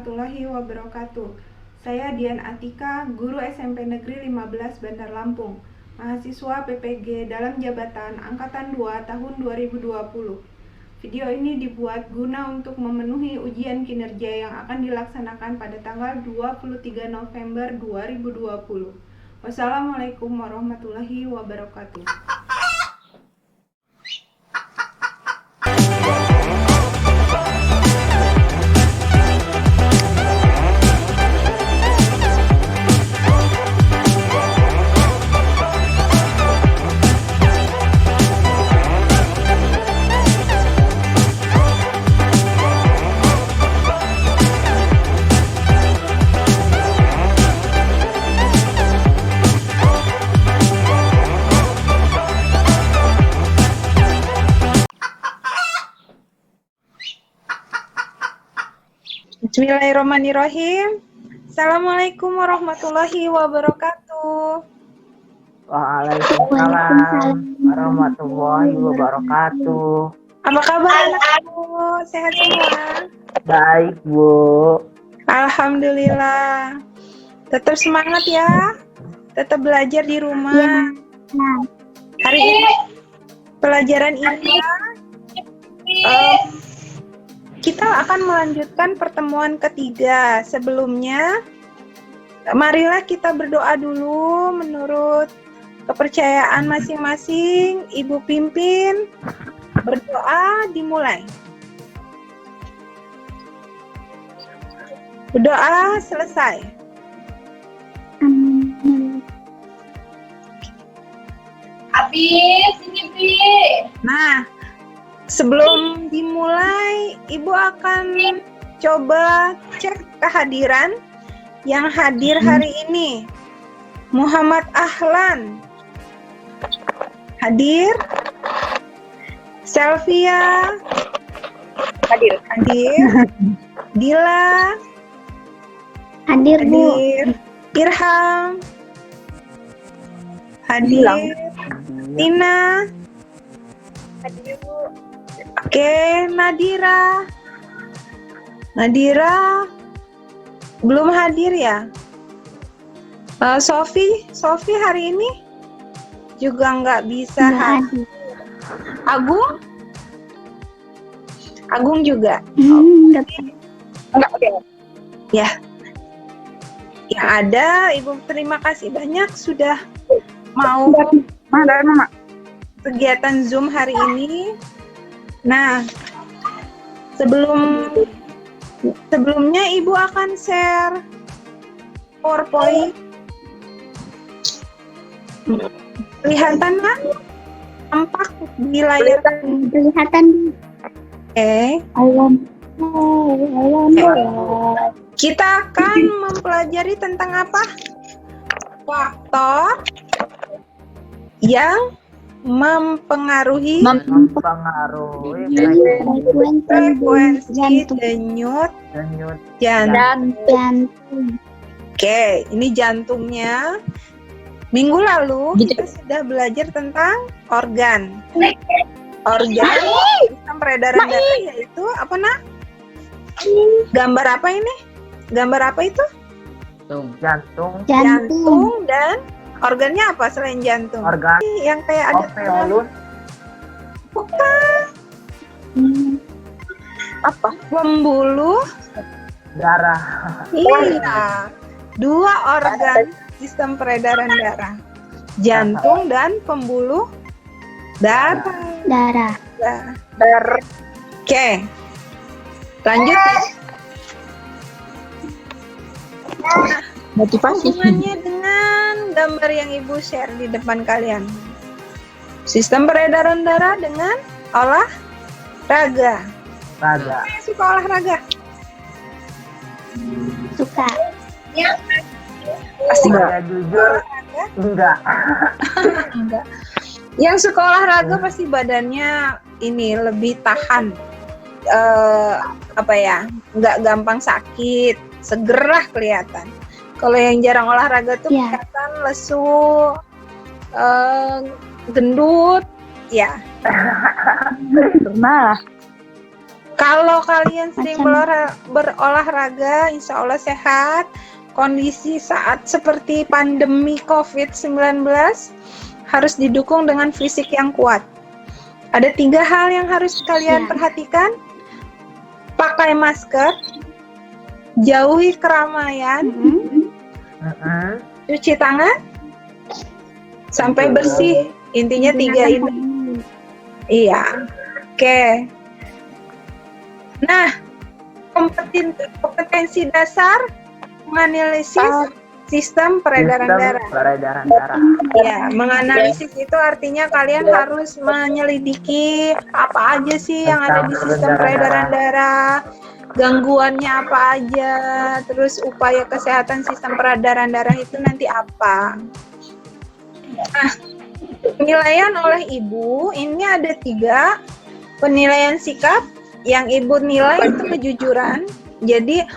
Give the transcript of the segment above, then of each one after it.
warahmatullahi wabarakatuh. Saya Dian Atika, guru SMP Negeri 15 Bandar Lampung, mahasiswa PPG dalam jabatan Angkatan 2 tahun 2020. Video ini dibuat guna untuk memenuhi ujian kinerja yang akan dilaksanakan pada tanggal 23 November 2020. Wassalamualaikum warahmatullahi wabarakatuh. Bismillahirrahmanirrahim. Assalamualaikum warahmatullahi wabarakatuh. Waalaikumsalam warahmatullahi wabarakatuh. Apa kabar anakku? Sehat semua? Baik, Bu. Alhamdulillah. Tetap semangat ya. Tetap belajar di rumah. Hari ini pelajaran ini kita akan melanjutkan pertemuan ketiga. Sebelumnya, marilah kita berdoa dulu menurut kepercayaan masing-masing. Ibu pimpin, berdoa dimulai. Berdoa selesai. Habis ini, Bi. Nah, sebelum dimulai, Ibu akan coba cek kehadiran yang hadir hari ini. Muhammad Ahlan hadir. Selvia hadir. Dila Hadir, Bu. hadir. Irham hadir. Tina hadir, Bu. Oke, Nadira belum hadir ya? Sofi hari ini juga nggak bisa hadir. Agung juga. Enggak. Oke. Ya. Yang ada, Ibu terima kasih banyak sudah mau kegiatan Zoom hari ini. Nah, sebelumnya Ibu akan share PowerPoint. Kelihatan kan? Tampak di layar. Kelihatan. Oke. Kita akan mempelajari tentang apa? Faktor yang mempengaruhi frekuensi denyut jantung. Oke, ini jantungnya. Minggu lalu kita sudah belajar tentang organ sistem peredaran darah, yaitu apa, Nak? Gambar apa ini? Gambar apa itu? Jantung. Jantung dan organnya apa selain jantung? Organ. Yang kayak ada Alveolus. Bukan. Apa? Pembuluh Darah. Iya. Dua organ sistem peredaran darah. Jantung dan pembuluh darah. Oke. Lanjut ya. Hubungannya dengan gambar yang Ibu share di depan kalian. Sistem peredaran darah dengan olahraga. Siapa yang suka olahraga? Suka. Pasti Saya jujur enggak. enggak. Yang suka olahraga pasti badannya ini lebih tahan. Nggak gampang sakit, segerah kelihatan. Kalau yang jarang olahraga tuh kelihatan lesu, gendut, ya. Kalau kalian sering berolahraga, insya Allah sehat. Kondisi saat seperti pandemi COVID-19 harus didukung dengan fisik yang kuat. Ada 3 hal yang harus kalian perhatikan. Pakai masker, jauhi keramaian, cuci tangan, sampai bersih. Intinya 3 ini. Iya. Oke. Nah, kompetensi dasar menganalisis sistem peredaran darah. Ya, menganalisis itu artinya kalian harus menyelidiki apa aja sih yang ada di sistem peredaran darah, gangguannya apa aja, terus upaya kesehatan sistem peredaran darah itu nanti apa. Nah, penilaian oleh ibu ini ada 3. Penilaian sikap, yang ibu nilai itu kejujuran, jadi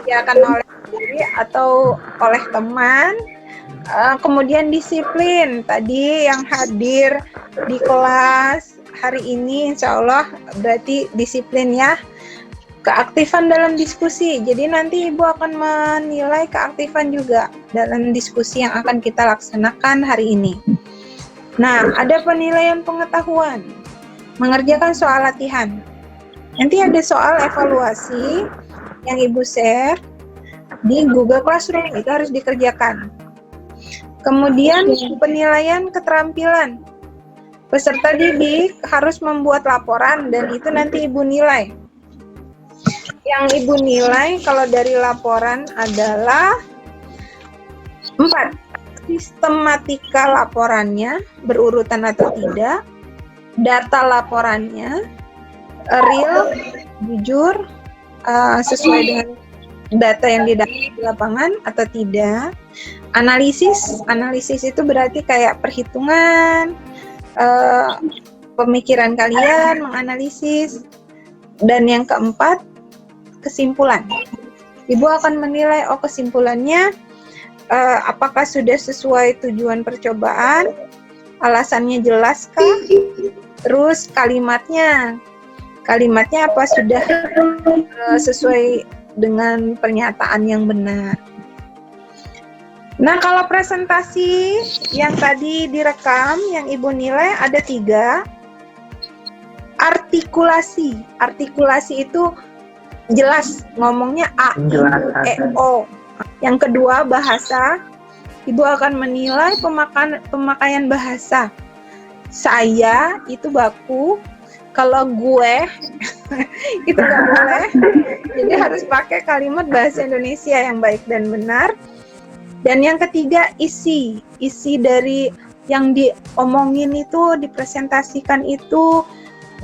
dia akan oleh diri atau oleh teman. Kemudian disiplin, tadi yang hadir di kelas hari ini insya Allah berarti disiplin ya. Keaktifan dalam diskusi, jadi nanti ibu akan menilai keaktifan juga dalam diskusi yang akan kita laksanakan hari ini. Nah, ada penilaian pengetahuan, mengerjakan soal latihan. Nanti ada soal evaluasi yang ibu share di Google Classroom, itu harus dikerjakan. Kemudian penilaian keterampilan. Peserta didik harus membuat laporan dan itu nanti ibu nilai. Yang ibu nilai kalau dari laporan adalah 4. Sistematika laporannya, berurutan atau tidak, data laporannya, real, jujur, sesuai dengan data yang didapat di lapangan atau tidak. Analisis itu berarti kayak perhitungan, pemikiran kalian, menganalisis. Dan yang keempat, kesimpulan. Ibu akan menilai, kesimpulannya apakah sudah sesuai tujuan percobaan, alasannya jelaskah, terus kalimatnya apa sudah sesuai dengan pernyataan yang benar. Nah, kalau presentasi yang tadi direkam, yang ibu nilai ada 3. Artikulasi itu jelas, ngomongnya A, I, E, O. Yang kedua, bahasa. Ibu akan menilai pemakaian bahasa. Saya itu baku, kalau gue itu nggak boleh. Jadi harus pakai kalimat bahasa Indonesia yang baik dan benar. Dan yang ketiga, isi dari yang diomongin itu, dipresentasikan itu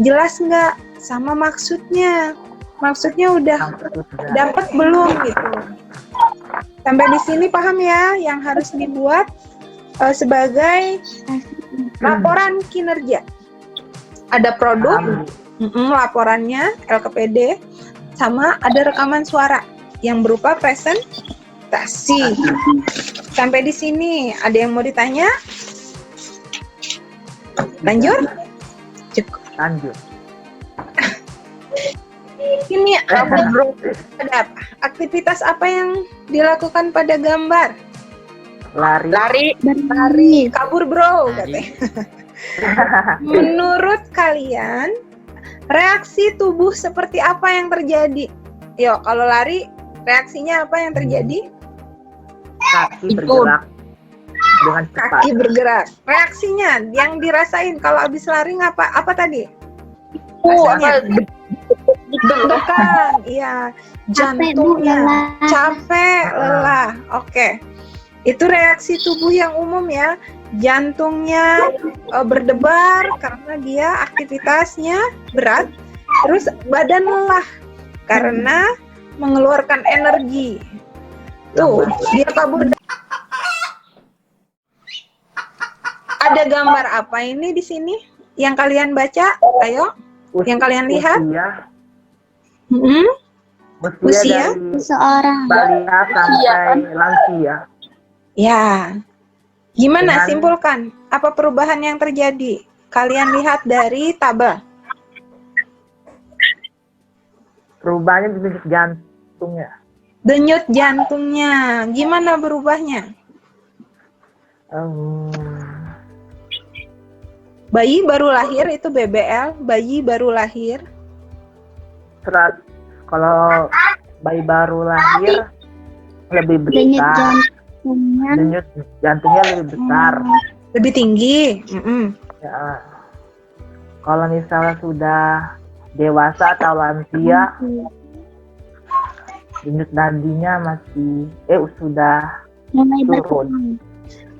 jelas nggak sama maksudnya udah dapat belum gitu. Sampai di sini paham ya yang harus dibuat sebagai laporan kinerja. Ada produk, laporannya LKPD, sama ada rekaman suara yang berupa presentasi. Sampai di sini ada yang mau ditanya? Lanjut? Cukup. Lanjut. Ini ada apa? Aktivitas apa yang dilakukan pada gambar? Lari. Kabur bro, katanya. Menurut kalian, reaksi tubuh seperti apa yang terjadi? Yo, kalau lari, reaksinya apa yang terjadi? Kaki bergerak dengan cepat. Kaki bergerak. Reaksinya yang dirasain kalau habis lari apa tadi? Rasanya deg-degan, iya. Jantungnya capek, lelah. Oke. Itu reaksi tubuh yang umum ya. Jantungnya berdebar karena dia aktivitasnya berat. Terus badan lelah karena mengeluarkan energi. Tuh, dia kabur. Ada gambar apa ini di sini yang kalian baca? Ayo, yang kalian lihat? Usia seorang balita sampai lansia. Ya. Gimana simpulkan? Apa perubahan yang terjadi? Kalian lihat dari tabel. Perubahannya di denyut jantungnya. Denyut jantungnya. Gimana berubahnya? Bayi baru lahir itu BBL, bayi baru lahir. Kalau bayi baru lahir lebih Denyut besar. jantungnya Denyut jantungnya lebih besar. Lebih tinggi. Ya. Kalau misalnya sudah dewasa atau lansia, denyut nadinya masih mulai sudah turun. berkurang.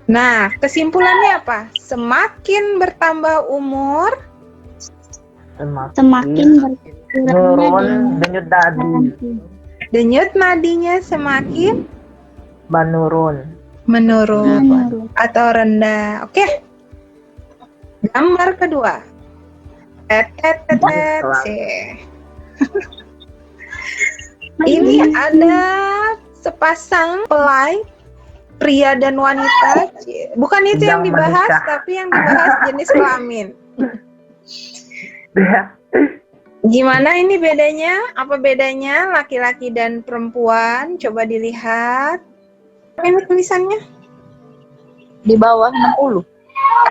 Nah, kesimpulannya apa? Semakin bertambah umur, Semakin berkurangnya menurun denyut nadi, denyut nadinya semakin menurun. menurun atau rendah. Oke. Gambar kedua. Ini ada sepasang pelai pria dan wanita. Bukan itu yang Sedang dibahas, menikah. tapi yang dibahas jenis kelamin. Gimana ini bedanya? Apa bedanya laki-laki dan perempuan? Coba dilihat. Ini tulisannya Di bawah 60.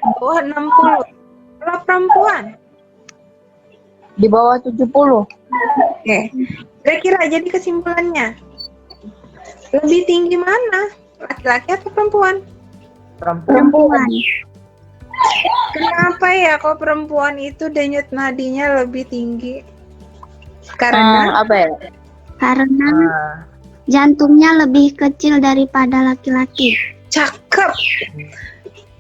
di bawah 60. Kalau perempuan, Di bawah 70. oke. Kira-kira jadi kesimpulannya, lebih tinggi mana? Laki-laki atau perempuan? Perempuan. Kenapa ya kalau perempuan itu denyut nadinya lebih tinggi? Karena Apa ya? Karena Ah, jantungnya lebih kecil daripada laki-laki. cakep.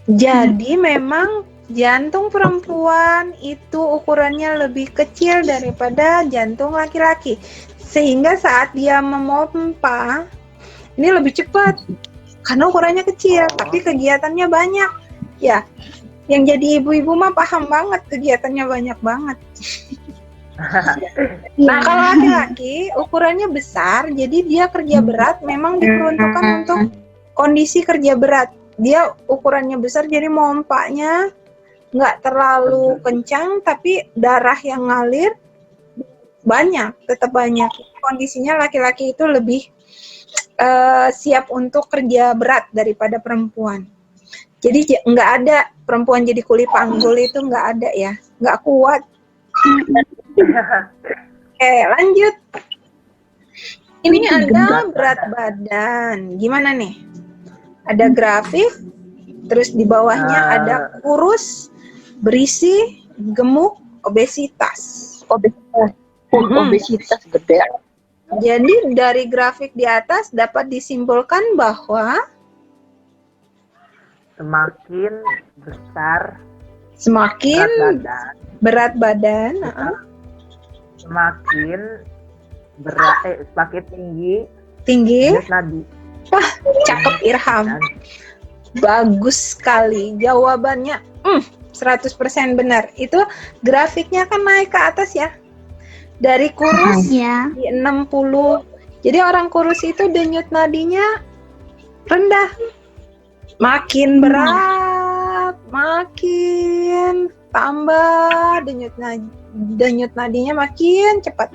Jadi memang jantung perempuan itu ukurannya lebih kecil daripada jantung laki-laki. Sehingga saat dia memompa, ini lebih cepat. Karena ukurannya kecil, tapi kegiatannya banyak. Ya, yang jadi ibu-ibu mah paham banget, kegiatannya banyak banget. Nah, kalau laki-laki ukurannya besar, jadi dia kerja berat memang diperuntukkan untuk kondisi kerja berat. Dia ukurannya besar, jadi mompanya nggak terlalu kencang, tapi darah yang ngalir banyak, tetap banyak. Kondisinya laki-laki itu lebih siap untuk kerja berat daripada perempuan. Jadi nggak ada perempuan jadi kuli panggul, itu nggak ada ya, nggak kuat. Oke, lanjut. Ini ada berat badan. Gimana nih? Ada grafik, terus di bawahnya ada kurus, berisi, gemuk, obesitas. Obesitas gede. Jadi dari grafik di atas dapat disimpulkan bahwa semakin besar semakin berat badan, berat badan, semakin semakin tinggi tinggi. denyut nadi. Wah, cakep Irham. Bagus sekali jawabannya. 100% benar. Itu grafiknya kan naik ke atas ya. Dari kurus Ya. di 60. Jadi orang kurus itu denyut nadinya rendah. Makin berat, makin tambah denyut nadinya makin cepat,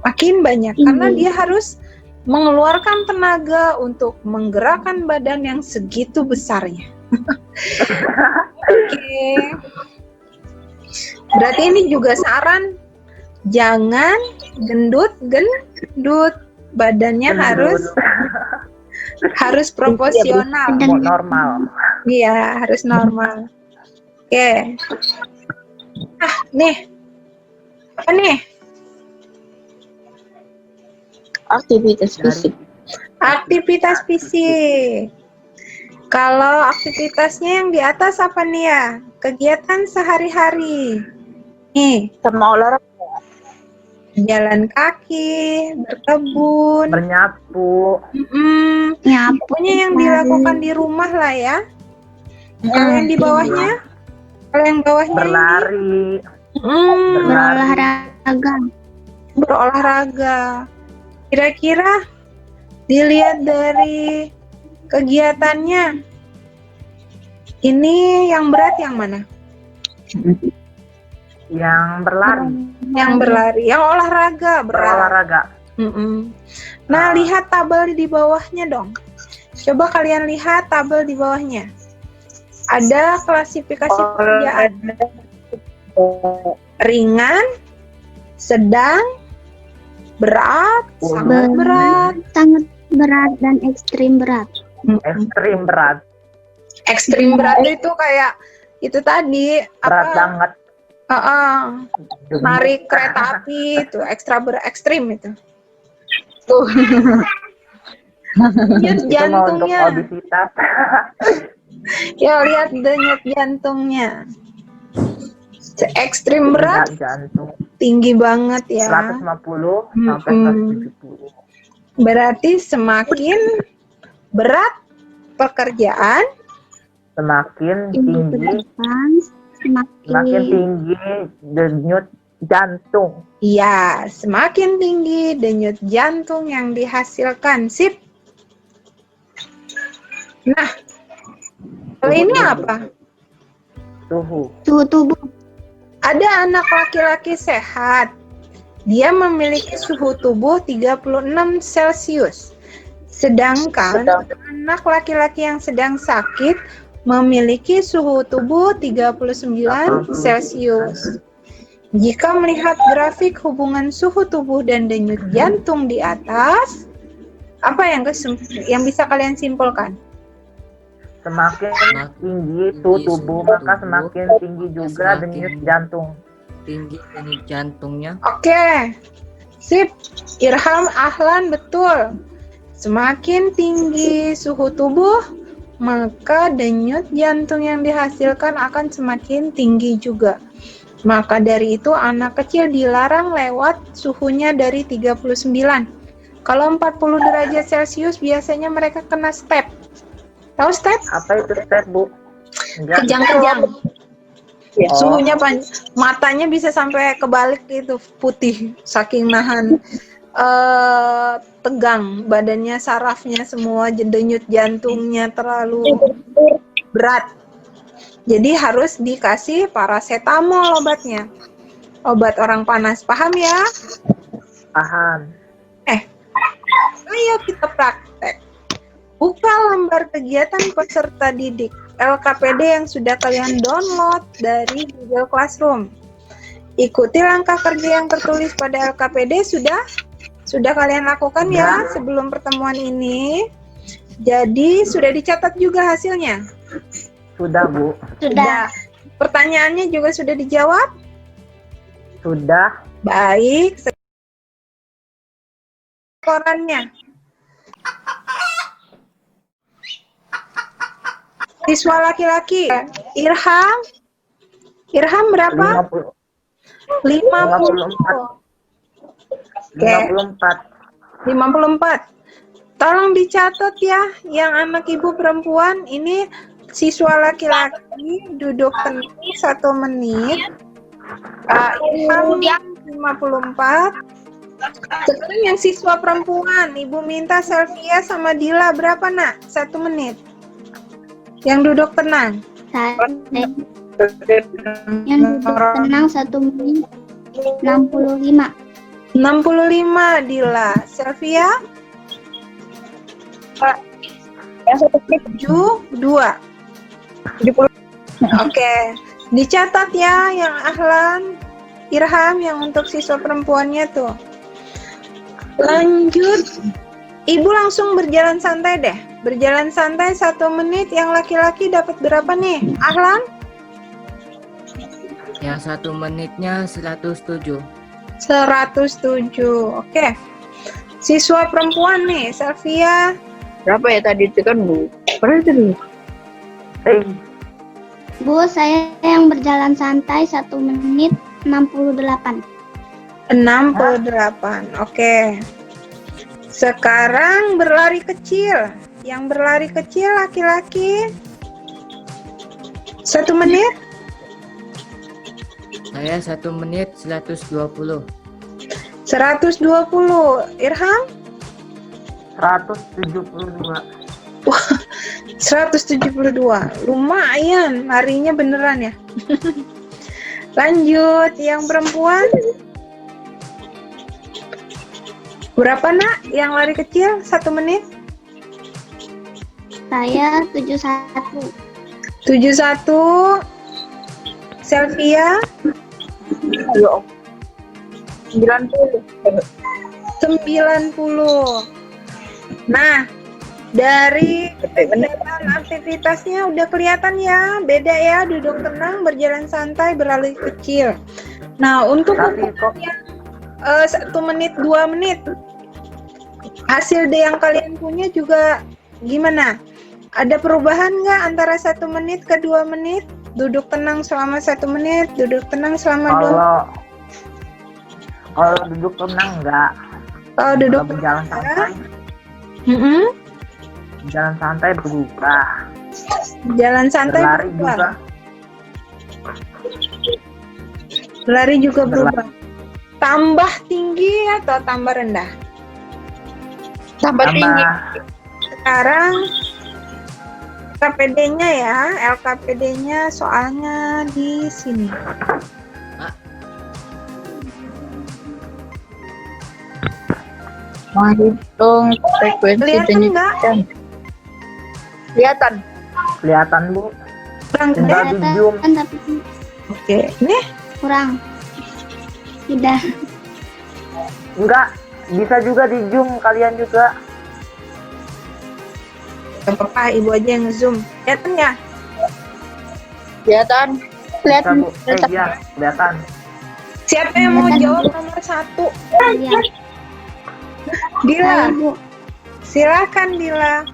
makin banyak karena dia harus mengeluarkan tenaga untuk menggerakkan badan yang segitu besarnya. Oke. Berarti ini juga saran, jangan gendut, badannya harus proporsional. Normal. Iya, harus normal. Oke. Nih. Apa nih? Aktivitas fisik. Aktivitas fisik. Kalau aktivitasnya yang di atas apa nih ya? Kegiatan sehari-hari. Nih, Sama olahraga. jalan kaki, berkebun, Menyapu. Ya, pokoknya yang dilakukan di rumah lah ya. Kalau yang di bawahnya? Kalau yang bawahnya Berlari. berolahraga. berolahraga. Kira-kira dilihat dari kegiatannya, ini yang berat yang mana? Yang berlari. Yang berlari, yang olahraga berat. Olahraga. Nah, lihat tabel di bawahnya dong. Coba kalian lihat tabel di bawahnya. Ada klasifikasi pekerjaan. Ringan, sedang, berat, sangat berat. Sangat berat dan ekstrim berat. Ekstrim berat. Ekstrim berat itu kayak itu tadi Berat banget. narik kereta api itu ekstrim itu. Tuh. Denyut Itu mau untuk jantungnya. obesitas. Ya, lihat denyut jantungnya. Ekstrim berat, Jantung tinggi banget ya. 150 sampai 170. Berarti semakin berat pekerjaan, Semakin Tinggi ke tinggi, depan, semakin semakin tinggi denyut jantung. ya semakin tinggi denyut jantung yang dihasilkan. Sip. Nah, kalau ini apa? Suhu. suhu tubuh. Ada anak laki-laki sehat. Dia memiliki suhu tubuh 36 Celcius. Sedangkan anak laki-laki yang sedang sakit memiliki suhu tubuh 39 Celcius. Jika melihat grafik hubungan suhu tubuh dan denyut jantung di atas, apa yang bisa kalian simpulkan? Semakin tinggi suhu tubuh, maka semakin tinggi juga denyut jantung. Tinggi denyut jantungnya. Oke, sip. Irham, Ahlan, betul. Semakin tinggi suhu tubuh, maka denyut jantung yang dihasilkan akan semakin tinggi juga. Maka dari itu anak kecil dilarang lewat suhunya dari 39. Kalau 40 derajat Celcius biasanya mereka kena step. Tahu step? Apa itu step, Bu? Enggak. Kejang-kejang. Oh. Suhunya matanya bisa sampai kebalik gitu, putih saking nahan tegang, badannya, sarafnya semua, denyut jantungnya terlalu berat. Jadi harus dikasih paracetamol obatnya. Obat orang panas, paham ya? Paham. Ayo kita praktek. Buka lembar kegiatan peserta didik LKPD yang sudah kalian download dari Google Classroom. Ikuti langkah kerja yang tertulis pada LKPD sudah kalian lakukan ya sebelum pertemuan ini. Jadi sudah dicatat juga hasilnya. Sudah, Bu. Sudah. Pertanyaannya juga sudah dijawab? Sudah. Baik. Korannya. Siswa laki-laki, Irham berapa? 50. 54. 54. Tolong dicatat ya, yang anak ibu perempuan ini siswa laki-laki duduk tenang 1 menit. Irham 54. Sekarang yang siswa perempuan, ibu minta Selvia sama Dila berapa nak? 1 menit. Yang duduk tenang. Yang duduk tenang 1 menit 65. 65 Dila. Selvia? 72. Oke. Dicatat ya yang Ahlan, Irham yang untuk siswa perempuannya tuh. Lanjut. Ibu langsung berjalan santai deh. Berjalan santai 1 menit, yang laki-laki dapat berapa nih? Ahlan? Yang 1 menitnya 107. 107. Oke. Siswa perempuan nih, Selvia. Berapa ya tadi itu kan, Bu? Berapa itu? Bu, saya yang berjalan santai 1 menit 68. 68. Oke. Sekarang berlari kecil. Yang berlari kecil laki-laki 1 menit. Saya 1 menit 120. 120. Irham? 172. 172. Lumayan, larinya beneran ya. Lanjut, yang perempuan. Berapa nak yang lari kecil 1 menit? Saya 71. 71. Selvia Ayo. 90. 90. Nah, dari kegiatan aktivitasnya udah kelihatan ya, beda ya, duduk tenang, berjalan santai, berlari kecil. Nah, untuk Tapi kok yang 1 menit, 2 menit, hasil yang kalian punya juga gimana? Ada perubahan nggak antara 1 menit ke 2 menit? Duduk tenang selama 1 menit, duduk tenang selama 2 menit. kalau duduk tenang enggak. Kalau duduk Kalau berjalan santai, Mm-mm. jalan santai berubah. Jalan santai Berlari berubah. juga. Lari juga Berlari. berubah. Tambah tinggi atau tambah rendah? Tambah tinggi. Sekarang LKPD-nya ya, LKPD-nya soalnya di sini. Menghitung frekuensi Kelihatan denyut nggak? jantung. Kelihatan. Kelihatan Bu. Kurang Tinggal gede? di zoom. Kelihatan tapi Oke, nih kurang. Sudah. Enggak, bisa juga di zoom kalian juga. nggak apa-apa, ibu aja yang zoom. Kelihatan nggak? Kelihatan. Bisa Kelihatan. Bu. Iya, kelihatan. Siapa yang mau jawab nomor 1? Ya. Dila, Ibu. silakan Dila.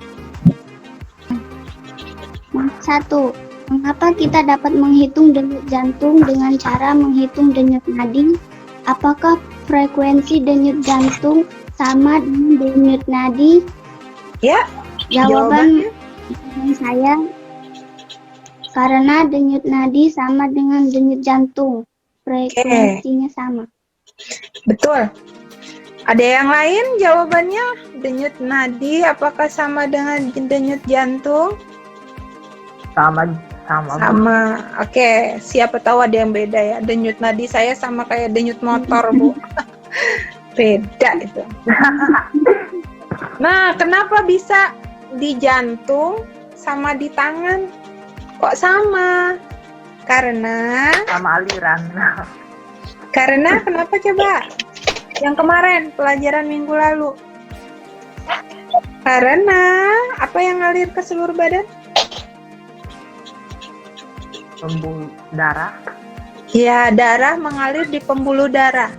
1. Mengapa kita dapat menghitung denyut jantung dengan cara menghitung denyut nadi? Apakah frekuensi denyut jantung sama dengan denyut nadi? Ya, Jawaban saya karena denyut nadi sama dengan denyut jantung. Frekuensinya sama. betul. Ada yang lain jawabannya? Denyut nadi apakah sama dengan denyut jantung? Sama Bu. Sama. Oke, siapa tahu ada yang beda ya. Denyut nadi saya sama kayak denyut motor, Bu. Beda itu. Nah, kenapa bisa di jantung sama di tangan? Kok sama? Karena Sama aliran. kenapa coba? Yang kemarin pelajaran minggu lalu. Karena apa yang ngalir ke seluruh badan? Pembuluh darah. Ya, darah mengalir di pembuluh darah.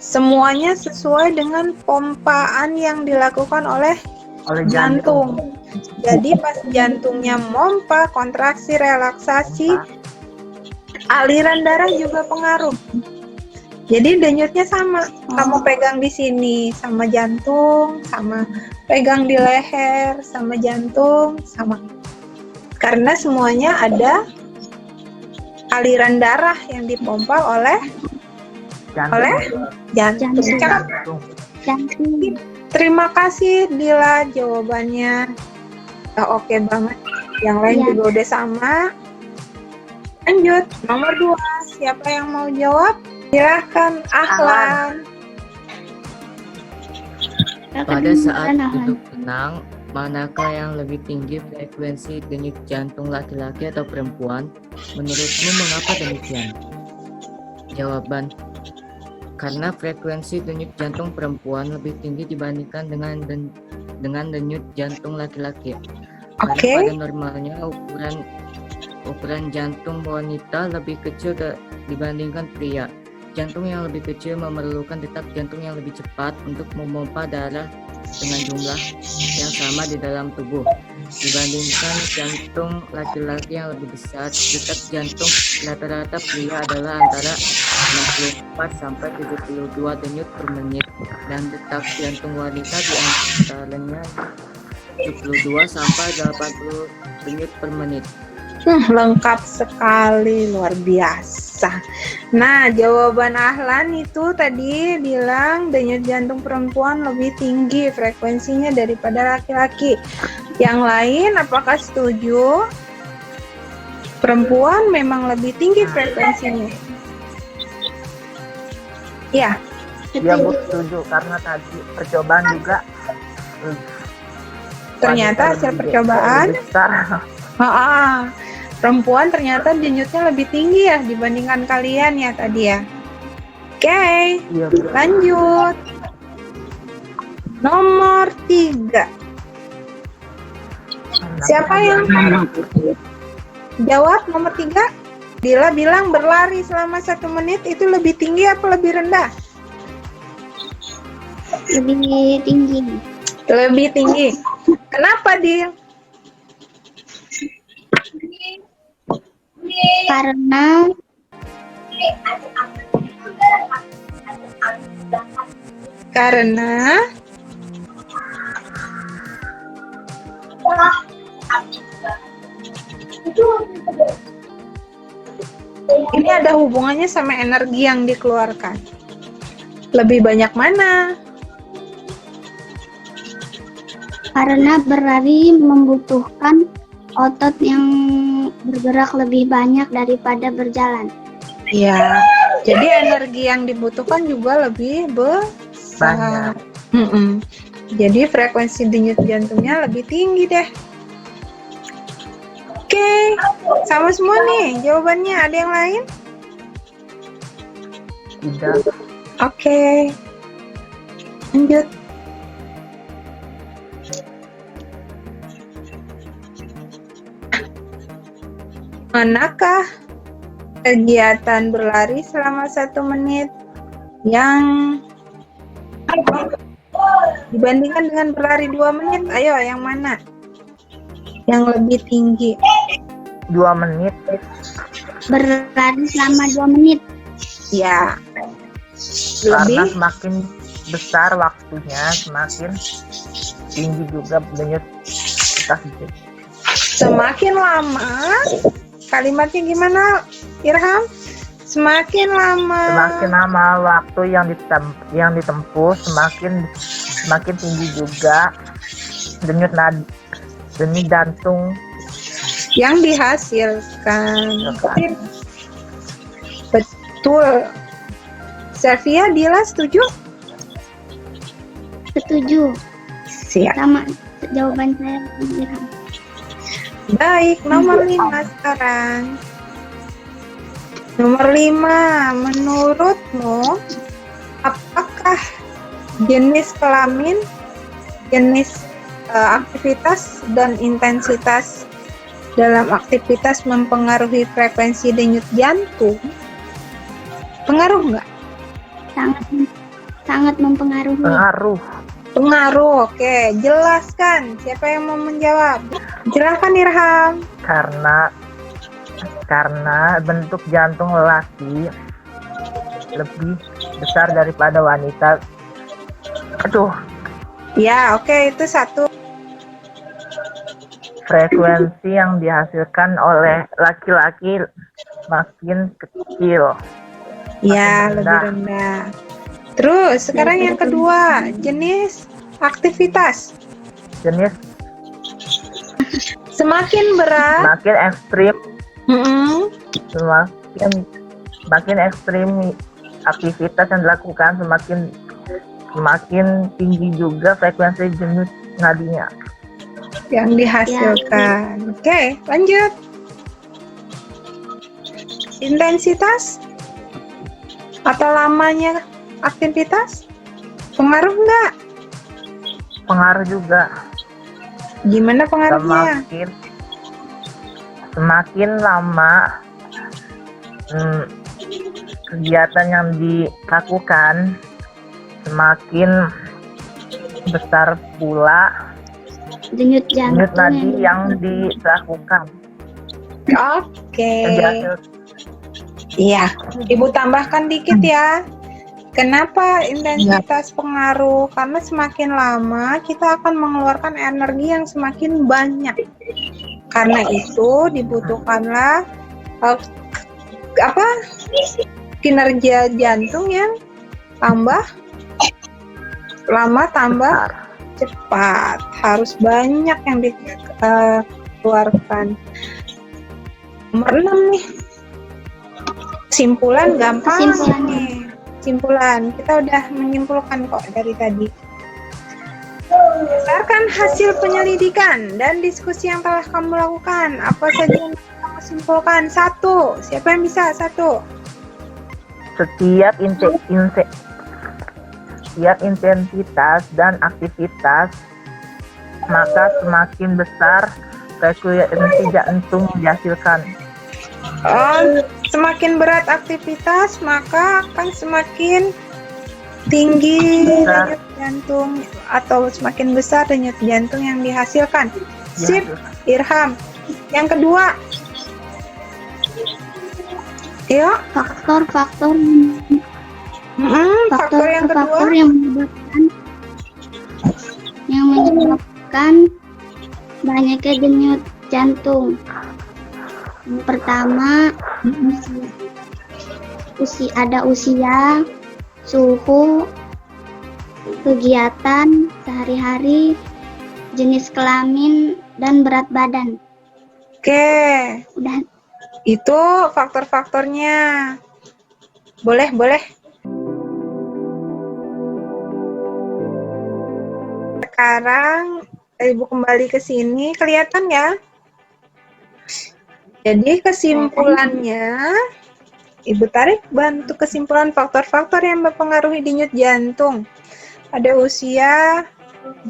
Semuanya sesuai dengan pompaan yang dilakukan oleh jantung. Jadi pas jantungnya mompa, kontraksi, relaksasi, aliran darah juga pengaruh. Jadi denyutnya sama. Kamu pegang di sini sama jantung, sama pegang di leher sama jantung, sama. Karena semuanya ada aliran darah yang dipompa oleh jantung. Cakep. Jantung. Terima kasih Dila, jawabannya oke banget. Yang lain Ya. juga udah sama. Lanjut, nomor 2. Siapa yang mau jawab? Silahkan, Ahlan. Pada saat duduk tenang, manakah yang lebih tinggi frekuensi denyut jantung laki-laki atau perempuan? Menurutmu mengapa demikian? Jawaban: karena frekuensi denyut jantung perempuan lebih tinggi dibandingkan dengan denyut jantung laki-laki. Karena Oke. pada normalnya ukuran jantung wanita lebih kecil dibandingkan pria. Jantung yang lebih kecil memerlukan detak jantung yang lebih cepat untuk memompa darah dengan jumlah yang sama di dalam tubuh. Dibandingkan jantung laki-laki yang lebih besar, detak jantung rata-rata pria adalah antara 64 sampai 72 denyut per menit dan detak jantung wanita di antaranya 72 sampai 80 denyut per menit. Lengkap sekali, luar biasa. Nah, jawaban Ahlan itu tadi bilang denyut jantung perempuan lebih tinggi frekuensinya daripada laki-laki. Yang lain apakah setuju? Perempuan memang lebih tinggi frekuensinya. Ya, Ya Bu, Setuju. setuju karena tadi percobaan juga eh, ternyata wanita hasil lebih percobaan besar. perempuan ternyata denyutnya lebih tinggi ya dibandingkan kalian ya tadi ya. Oke, Iya Bu. lanjut. Nomor 3. Siapa yang jawab nomor 3? Dila bilang berlari selama 1 menit itu lebih tinggi apa lebih rendah? Lebih tinggi. Lebih tinggi. Kenapa, Dil? Karena Karena ini ada hubungannya sama energi yang dikeluarkan. Lebih banyak mana? karena berlari membutuhkan otot yang bergerak lebih banyak daripada berjalan. Ya, jadi energi yang dibutuhkan juga lebih besar. Banyak. Jadi frekuensi denyut jantungnya lebih tinggi deh. Oke, sama semua nih jawabannya. Ada yang lain? Tidak. Oke, lanjut. Manakah kegiatan berlari selama 1 menit yang dibandingkan dengan berlari 2 menit? Ayo, yang mana? Yang lebih tinggi? 2 menit. Berlari selama 2 menit. Ya, Karena lebih. semakin besar waktunya, semakin tinggi juga denyut kita. Semakin lama, kalimatnya gimana, Irham? Semakin lama. Semakin lama waktu yang ditempuh, semakin tinggi juga denyut jantung yang dihasilkan. Betul. Servia, Dila setuju? Setuju. Siap. Sama jawaban saya. Ilham. Baik, nomor 5 sekarang. Nomor 5, menurutmu apakah jenis kelamin, jenis aktivitas dan intensitas dalam aktivitas mempengaruhi frekuensi denyut jantung? Pengaruh nggak? Sangat mempengaruhi. Pengaruh, oke. Jelaskan. Siapa yang mau menjawab? Silakan, Irham. Karena bentuk jantung lelaki lebih besar daripada wanita. Ya, oke, itu 1. Frekuensi yang dihasilkan oleh laki-laki makin kecil. Ya, Makin lebih rendah. Terus, sekarang yang kedua, jenis aktivitas. Jenis Semakin berat, makin ekstrim, mm-mm, semakin ekstrim aktivitas yang dilakukan, semakin tinggi juga frekuensi denyut nadinya. yang dihasilkan. Oke, lanjut. Intensitas atau lamanya aktivitas pengaruh nggak? Pengaruh juga. Gimana pengaruhnya? Semakin lama kegiatan yang dilakukan, semakin besar pula Denyut denyut jantung nadi yang dilakukan. Oke. Yang Iya, Ibu tambahkan dikit ya. Kenapa intensitas pengaruh? Karena semakin lama kita akan mengeluarkan energi yang semakin banyak. Karena itu dibutuhkanlah kinerja jantung yang tambah lama tambah cepat. Harus banyak yang dikeluarkan. Nomor 6 nih. Kesimpulan gampang Kesimpulannya. nih. Simpulan, kita udah menyimpulkan kok dari tadi. Berdasarkan hasil penyelidikan dan diskusi yang telah kamu lakukan, apa saja yang kamu simpulkan? 1, siapa yang bisa? 1. Setiap intensitas dan aktivitas, maka semakin besar frekuensi jantung yang dihasilkan. Semakin berat aktivitas, maka akan semakin tinggi denyut jantung atau semakin besar denyut jantung yang dihasilkan. Sip, Irham. Yang kedua, yuk. Faktor-faktor Faktor yang kedua, faktor yang menyebabkan banyaknya denyut jantung. Yang pertama, ada usia, suhu, kegiatan sehari-hari, jenis kelamin, dan berat badan. Oke, Udah. itu faktor-faktornya. Boleh. Sekarang Ibu kembali ke sini, kelihatan ya? Jadi kesimpulannya, Ibu tarik bantu kesimpulan faktor-faktor yang mempengaruhi denyut jantung. Ada usia,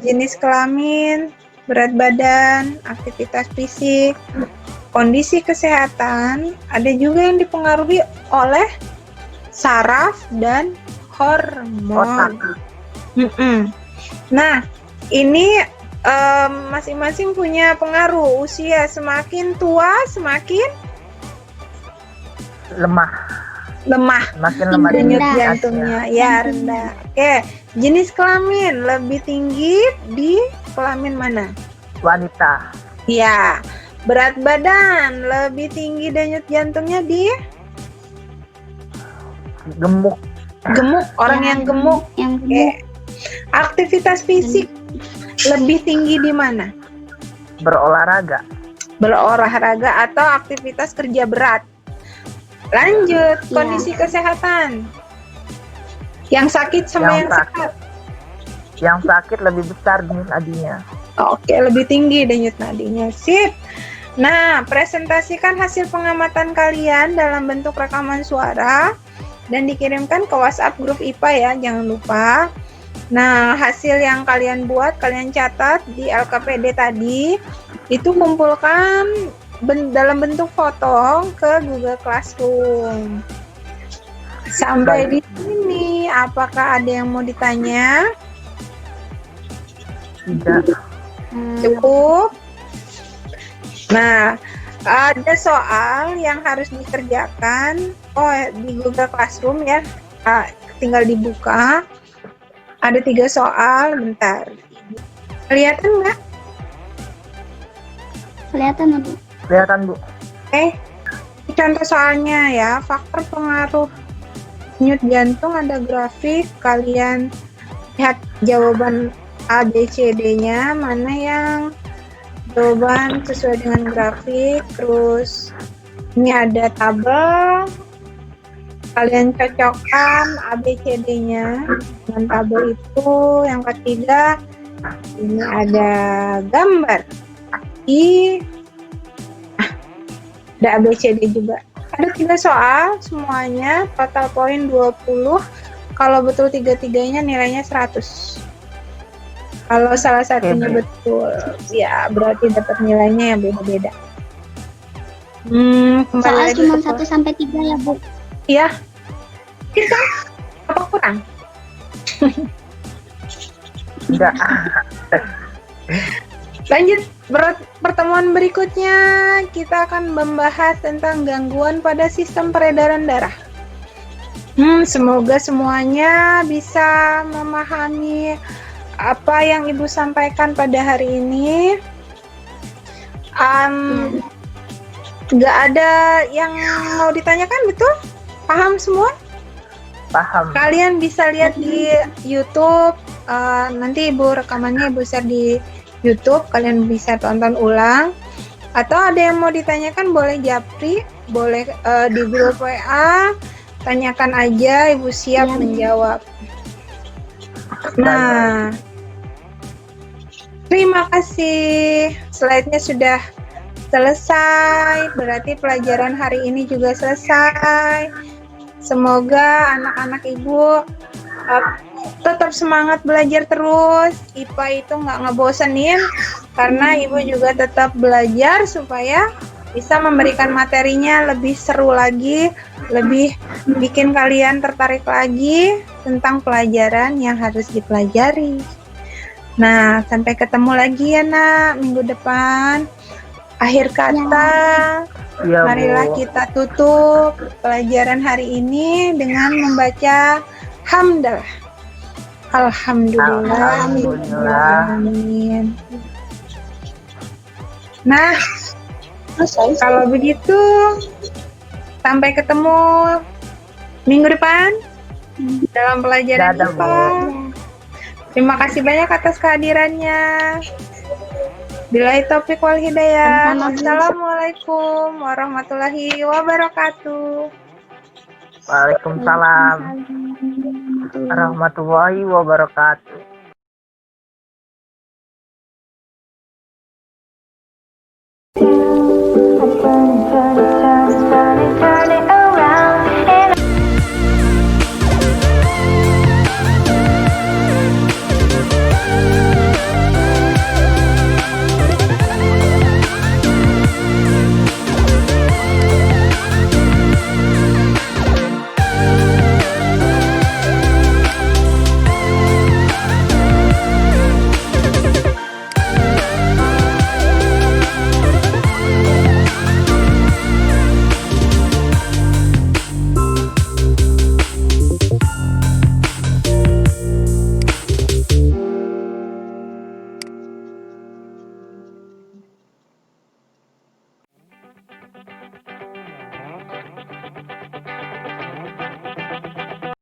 jenis kelamin, berat badan, aktivitas fisik, kondisi kesehatan, ada juga yang dipengaruhi oleh saraf dan hormon. Nah, ini masing-masing punya pengaruh. Usia semakin tua semakin lemah Semakin lemah denyut Rendah. jantungnya, ya rendah. Oke, jenis kelamin lebih tinggi di kelamin mana? wanita. Ya, berat badan lebih tinggi denyut jantungnya di Gemuk. orang yang gemuk. Yang Oke. Aktivitas fisik lebih tinggi di mana? Berolahraga. Berolahraga atau aktivitas kerja berat. Lanjut, Ya. kondisi kesehatan. Yang sakit sama yang Yang sehat. Yang sakit lebih besar denyut nadinya. Oke, lebih tinggi denyut nadinya. Sip. Nah, presentasikan hasil pengamatan kalian dalam bentuk rekaman suara dan dikirimkan ke WhatsApp grup IPA ya, jangan lupa. Nah, hasil yang kalian buat, kalian catat di LKPD tadi, itu kumpulkan dalam bentuk foto ke Google Classroom. Sampai di sini, apakah ada yang mau ditanya? Tidak. Cukup. Nah, ada soal yang harus dikerjakan. Di Google Classroom ya. Tinggal dibuka. Ada 3 soal. Bentar. Kelihatan nggak? kelihatan Bu. Kelihatan, Bu. Ini contoh soalnya ya. Faktor pengaruh denyut jantung, ada grafik. Kalian lihat jawaban A, B, C, D-nya. Mana yang jawaban sesuai dengan grafik. Terus ini ada tabel. Kalian cocokkan A, B, C, D-nya dengan tabel itu. Yang ketiga, ini ada gambar kaki. Ada A, B, C, D juga. Ada 3 soal semuanya, total poin 20. Kalau betul 3-3-nya nilainya 100. Kalau salah satunya betul, ya berarti dapat nilainya yang beda-beda. Kembali Soal lagi cuma ke 1 sampai 3 ya Bu. Iya. Kita apa kurang? Tidak. Lanjut, pertemuan berikutnya kita akan membahas tentang gangguan pada sistem peredaran darah. Semoga semuanya bisa memahami apa yang Ibu sampaikan pada hari ini. Nggak ada yang mau ditanyakan, betul? Paham semua? Paham. Kalian bisa lihat di YouTube. Nanti Ibu rekamannya Ibu share di YouTube. Kalian bisa tonton ulang. Atau ada yang mau ditanyakan boleh japri, boleh di grup WA, Tanyakan aja, Ibu siap Ya. menjawab. Nah, terima kasih. Slide-nya sudah selesai. Berarti pelajaran hari ini juga selesai. Semoga anak-anak Ibu tetap semangat belajar terus. IPA itu nggak ngebosenin, karena Ibu juga tetap belajar supaya bisa memberikan materinya lebih seru lagi, lebih bikin kalian tertarik lagi tentang pelajaran yang harus dipelajari. Nah, sampai ketemu lagi ya nak minggu depan. Akhir kata, Iya, marilah Bu. kita tutup pelajaran hari ini dengan membaca hamdalah. Alhamdulillah. Alhamdulillah. Amin. Nah, kalau begitu, sampai ketemu minggu depan dalam pelajaran Dadah, IPA. Bu. Terima kasih banyak atas kehadirannya. Billahi taufiq wal hidayah. Wassalamualaikum warahmatullahi wabarakatuh. Waalaikumsalam warahmatullahi wabarakatuh.